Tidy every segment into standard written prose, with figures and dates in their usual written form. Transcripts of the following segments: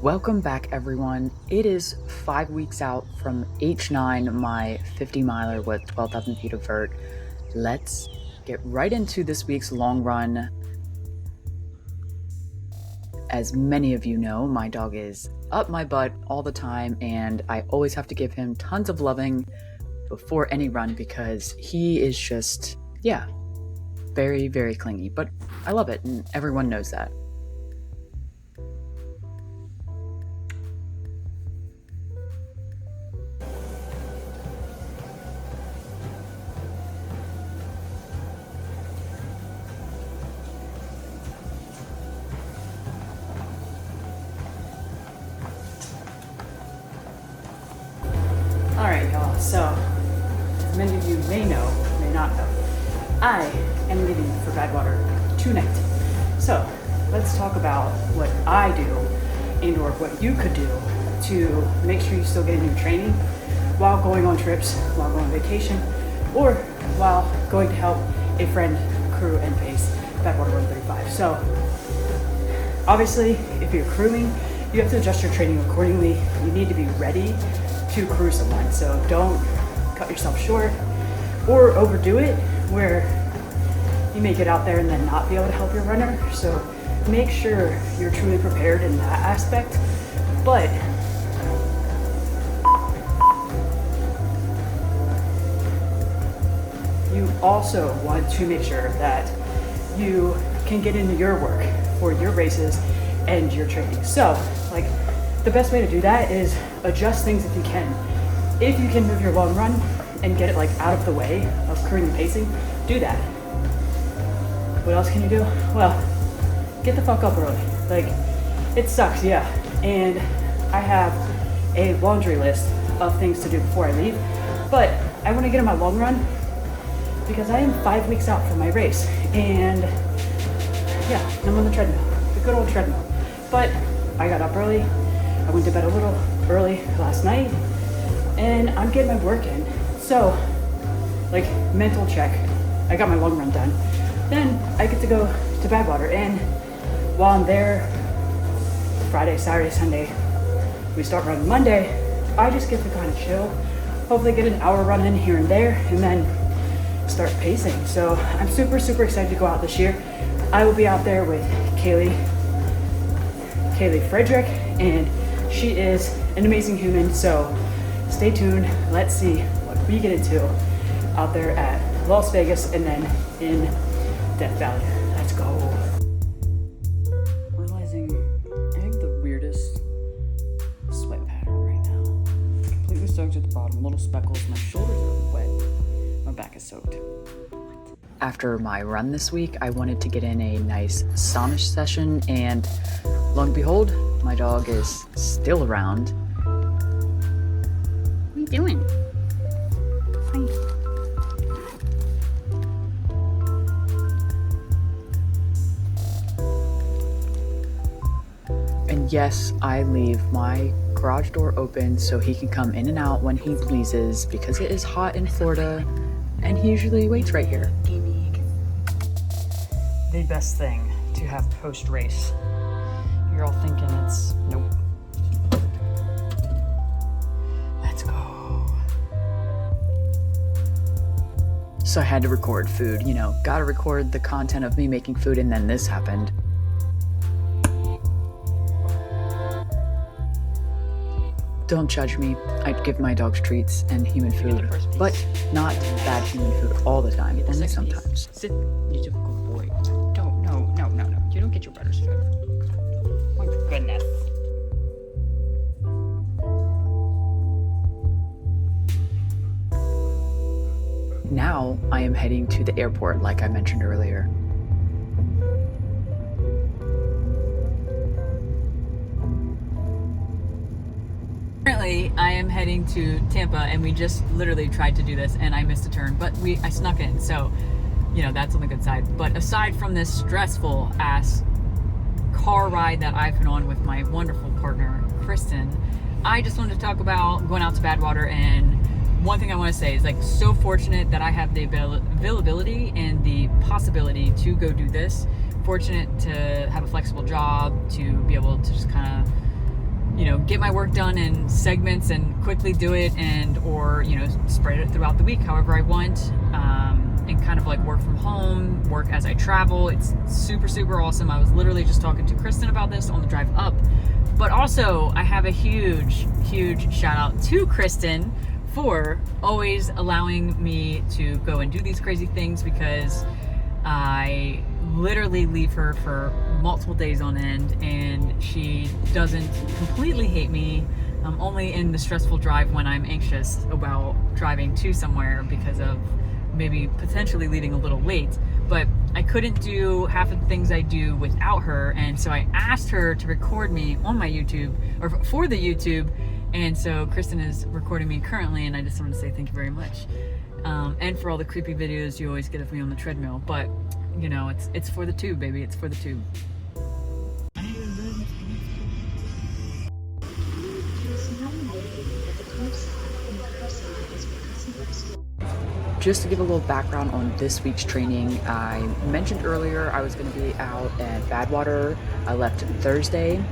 Welcome back, everyone. It is 5 weeks out from H9, my 50 miler with 12,000 feet of vert. Let's get right into this week's long run. As many of you know, my dog is up my butt all the time, and I always have to give him tons of loving before any run because he is just, very, very clingy. But I love it, and everyone knows that. Alright, y'all, so as many of you may know, may not know, I am leaving for Badwater tonight. So let's talk about what I do and or what you could do to make sure you still get your training while going on trips, while going on vacation, or while going to help a friend crew and pace Badwater 135. So obviously, if you're crewing, you have to adjust your training accordingly. You need to be ready to crew someone. So don't cut yourself short or overdo it where you may get out there and then not be able to help your runner. So make sure you're truly prepared in that aspect. But you also want to make sure that you can get into your work for your races and your training. So like the best way to do that is adjust things if you can. If you can move your long run and get it like out of the way of crewing and pacing, do that. What else can you do? Well, get the fuck up early. Like, it sucks, yeah. And I have a laundry list of things to do before I leave, but I want to get on my long run because I am 5 weeks out from my race. And yeah, I'm on the treadmill, the good old treadmill. But I got up early. I went to bed a little early last night and I'm getting my work in. So, like, mental check. I got my long run done. Then I get to go to Badwater, and while I'm there, Friday, Saturday, Sunday, we start running Monday, I just get to kind of chill, hopefully get an hour run in here and there, and then start pacing. So I'm super, super excited to go out this year. I will be out there with Kaylee Frederick, and she is an amazing human, so stay tuned. Let's see what we get into out there at Las Vegas and then in Death Valley. Let's go. Realizing I have the weirdest sweat pattern right now. Completely soaked at the bottom, little speckles. My shoulders are wet. My back is soaked. After my run this week, I wanted to get in a nice sauna session, and lo and behold, my dog is still around. What are you doing? Hi. And yes, I leave my garage door open so he can come in and out when he pleases because it is hot in Florida and he usually waits right here. The best thing to have post-race. You're all thinking it's nope. Let's go. So I had to record food, gotta record the content of me making food, and then this happened. Don't judge me. I'd give my dogs treats and human food, but not bad human food all the time, only sometimes. Sit, you're a good boy. Don't, no. You don't get your brother's food. My goodness. Now I am heading to the airport, like I mentioned earlier. Currently, I am heading to Tampa, and we just literally tried to do this, and I missed a turn, but I snuck in, so, that's on the good side. But aside from this stressful ass car ride that I've been on with my wonderful partner, Kristen, I just wanted to talk about going out to Badwater. And one thing I want to say is, so fortunate that I have the availability and the possibility to go do this. Fortunate to have a flexible job, to be able to just kind of get my work done in segments and quickly do it, and or spread it throughout the week however I want, and kind of like work from home, work as I travel. It's super awesome. I was literally just talking to Kristen about this on the drive up. But also, I have a huge shout out to Kristen for always allowing me to go and do these crazy things, because I literally leave her for multiple days on end, and she doesn't completely hate me, only in the stressful drive when I'm anxious about driving to somewhere because of maybe potentially leaving a little late. But I couldn't do half of the things I do without her, and so I asked her to record me on my YouTube, or for the YouTube, and so Kristen is recording me currently, and I just wanted to say thank you very much, and for all the creepy videos you always get of me on the treadmill. But it's for the tube, baby. It's for the tube. Just to give a little background on this week's training, I mentioned earlier I was going to be out at Badwater. I left Thursday,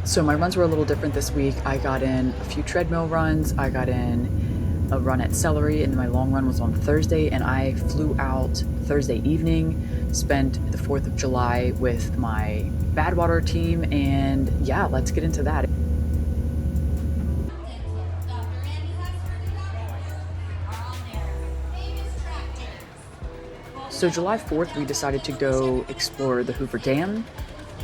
so my runs were a little different this week. I got in a few treadmill runs, I got in a run at Celery, and then my long run was on Thursday, and I flew out Thursday evening, spent the 4th of July with my Badwater team, and yeah, let's get into that. So July 4th, we decided to go explore the Hoover Dam,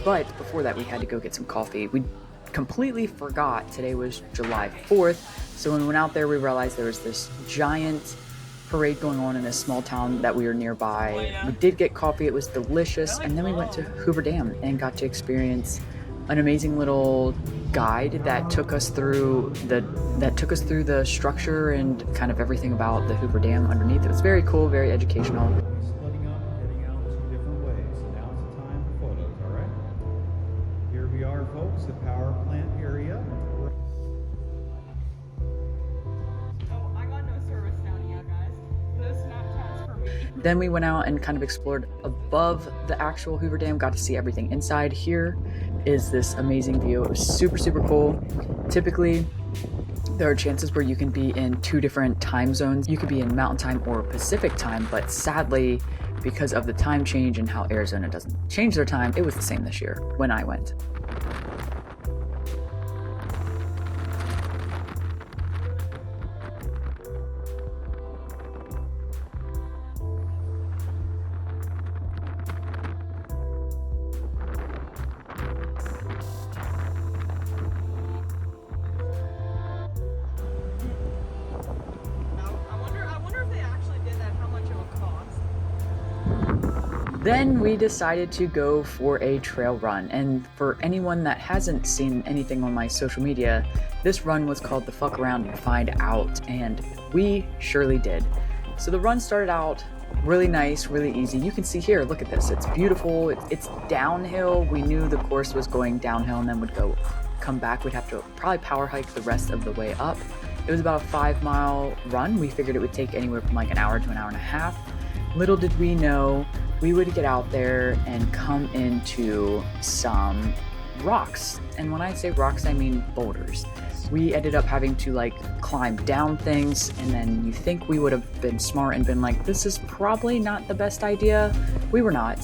but before that we had to go get some coffee. We completely forgot today was July 4th, so when we went out there we realized there was this giant parade going on in this small town that we were nearby. We did get coffee, it was delicious, and then we went to Hoover Dam and got to experience an amazing little guide that took us through the structure and kind of everything about the Hoover Dam underneath. It was very cool, very educational. The power plant area. Oh, I got no service down yet, guys. No Snapchats for me. Then we went out and kind of explored above the actual Hoover Dam, got to see everything inside. Here is this amazing view. It was super cool. Typically, there are chances where you can be in 2 different time zones. You could be in Mountain Time or Pacific Time, but sadly, because of the time change and how Arizona doesn't change their time, it was the same this year when I went. Then we decided to go for a trail run, and for anyone that hasn't seen anything on my social media, this run was called the Fuck Around and Find Out, and we surely did. So the run started out really nice, really easy. You can see here, look at this, it's beautiful, it's downhill. We knew the course was going downhill and then would come back. We'd have to probably power hike the rest of the way up. It was about a 5-mile run. We figured it would take anywhere from like an hour to an hour and a half. Little did we know we would get out there and come into some rocks. And when I say rocks, I mean boulders. We ended up having to like climb down things, and then you think we would have been smart and been like, this is probably not the best idea. We were not.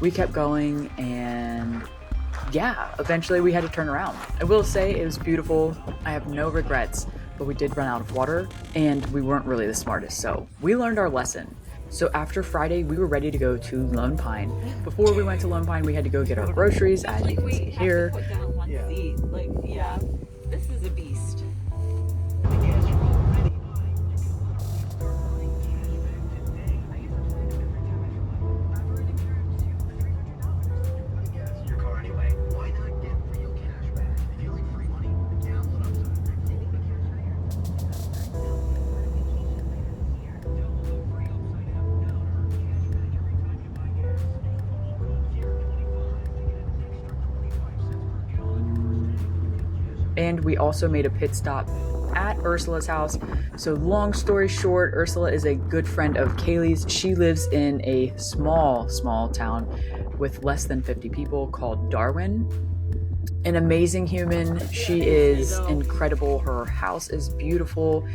We kept going, and yeah, eventually we had to turn around. I will say it was beautiful. I have no regrets, but we did run out of water and we weren't really the smartest, so we learned our lesson. So after Friday, we were ready to go to Lone Pine. Before we went to Lone Pine, we had to go get our groceries, as you can see here. Put down one seat. Like, yeah, this is a beast. And we also made a pit stop at Ursula's house. So long story short, Ursula is a good friend of Kaylee's. She lives in a small town with less than 50 people called Darwin. An amazing human. She is incredible. Her house is beautiful.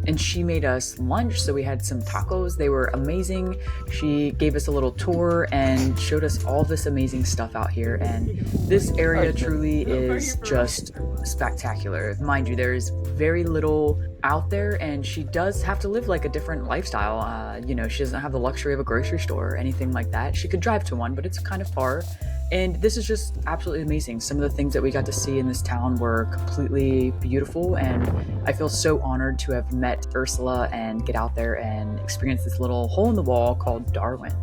And she made us lunch, so we had some tacos. They were amazing. She gave us a little tour and showed us all this amazing stuff out here. And this area truly is just spectacular. Mind you, there is very little out there, and she does have to live like a different lifestyle. You know, she doesn't have the luxury of a grocery store or anything like that. She could drive to one, but it's kind of far. And this is just absolutely amazing. Some of the things that we got to see in this town were completely beautiful, and I feel so honored to have met Ursula and get out there and experience this little hole in the wall called Darwin.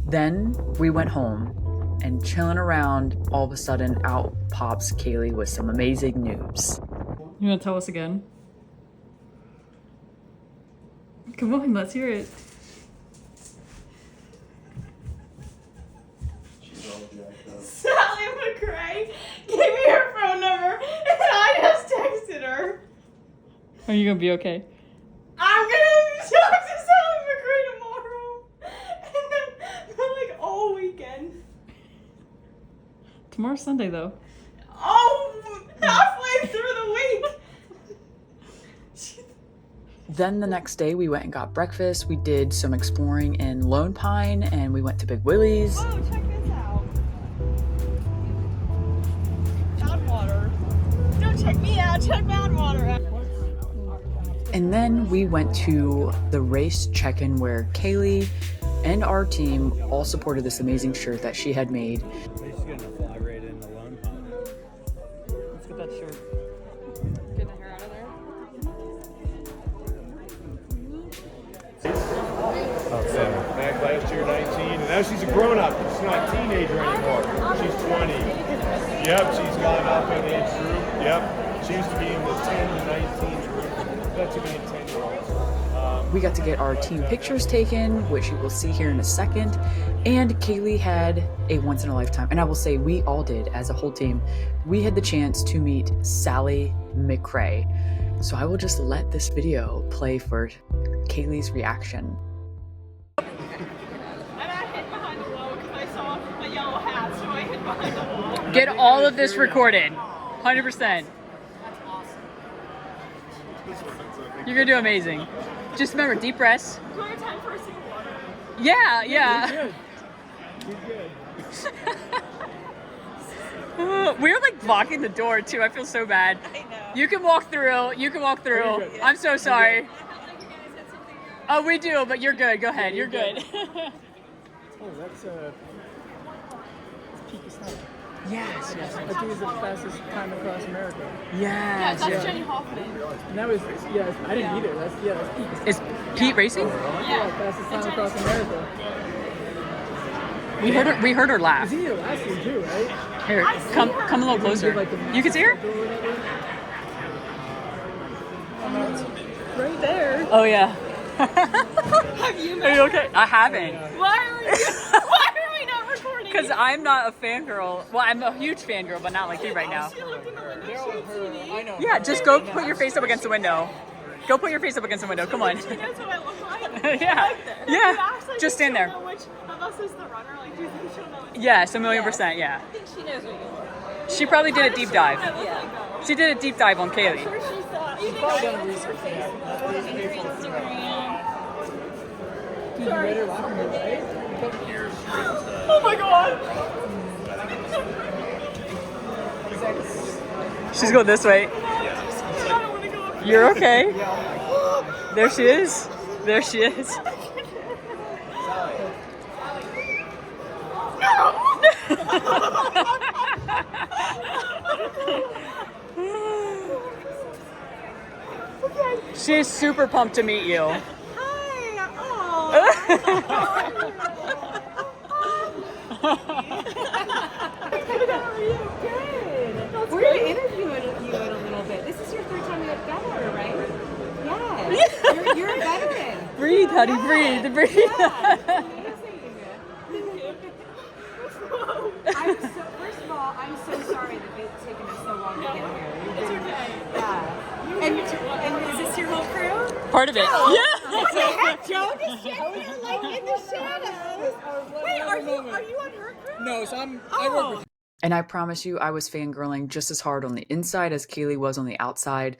Then we went home, and chilling around, all of a sudden out pops Kaylee with some amazing news. You want to tell us again? Come on, let's hear it. Sally McRae gave me her phone number and I just texted her. Are you gonna be okay? I'm gonna talk to Sally McRae tomorrow. And then for like all weekend. Tomorrow's Sunday though. Oh, halfway through the week. Then the next day we went and got breakfast. We did some exploring in Lone Pine, and we went to Big Willie's. Oh, check this out. Badwater. Don't check me out, check Badwater out. And then we went to the race check-in where Kaylee and our team all supported this amazing shirt that she had made. She's gonna fly right into Lone Pine. Let's get that shirt. Get the hair out of there. Yeah, back last year 19, and now she's a grown-up. She's not a teenager anymore. She's 20. Yep, she's gone up in age group. Yep, she used to be in the 10 to 19 group. That's being 10-year-olds. We got to get our team pictures taken, which you will see here in a second. And Kaylee had a once-in-a-lifetime, and I will say we all did as a whole team. We had the chance to meet Sally McRae. So I will just let this video play for Kaylee's reaction. And I hid behind the wall because I saw a yellow hat, so I hid behind the wall. Get all of this recorded, 100%. You're gonna do amazing. Just remember, deep breaths. Do I have time for a sip of water? Yeah. We're like blocking the door too. I feel so bad. I know. You can walk through. I'm so sorry. Oh, we do, but you're good. Go ahead. You're good. Oh, that's Peak Snipe. Yes. I think it's the fastest time across America. Yes. That's Jenny Hoffman. And that was, I didn't either. That's Peak. Is Pete racing? Yeah, fastest time across America. We heard her It laugh. was here last year too, right? Here, come a little closer. You can see her? Right there. Oh yeah. Have you Are met you okay? I haven't. Why are we not recording? Because I'm not a fangirl. Well, I'm a huge fangirl, but not like you right now. She looked in the window, she would see me. I know. Yeah, just go put your face up against the window. Go put your face up against the window. Come on. She knows what I look like. Yeah. Like that. Yeah. You actually Just stand she'll there. know which of us is the runner. Like, do you think she'll know which? Yes, 1,000,000%. Yeah. I think she knows what you look like. She probably did a deep dive. Yeah. She did a deep dive on Kaylee. Sure she thought. You Probably think done research. Instagram. Dude, you ready to rock and right? Oh my god. She's going this way. I don't want to go up You're okay. There she is. There she is. She's super pumped to meet you. We're going to interview you in a little bit. This is your third time at Badwater, right? Yeah. You're a veteran. Breathe, honey, breathe, breathe. Yeah, it's amazing. First of all, I'm so sorry that it's taken us so long to get here. It's okay. Yeah. And is this your whole crew? Part of it. Yeah. What the heck, Joe? Just sitting here like in the shadows. Wait, are you on her crew? No, so I work with. And I promise you, I was fangirling just as hard on the inside as Kaylee was on the outside,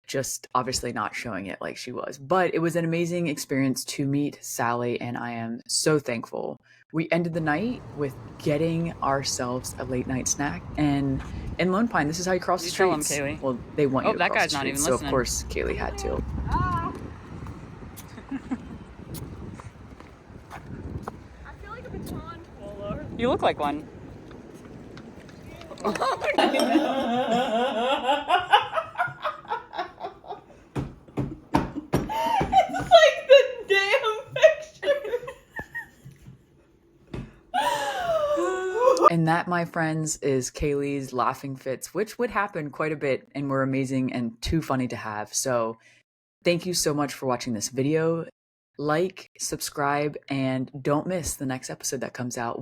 just obviously not showing it like she was. But it was an amazing experience to meet Sally, and I am so thankful. We ended the night with getting ourselves a late night snack, and in Lone Pine, this is how you cross the You tell 'em, streets. Kaylee. Well, they want Oh, you to that cross guy's the not even streets, so listening. of course Kaylee had to. I feel like a baton polo. You look like one. It's like the damn picture. And that, my friends, is Kaylee's laughing fits, which would happen quite a bit and were amazing and too funny to have. So thank you so much for watching this video. Like, subscribe, and don't miss the next episode that comes out.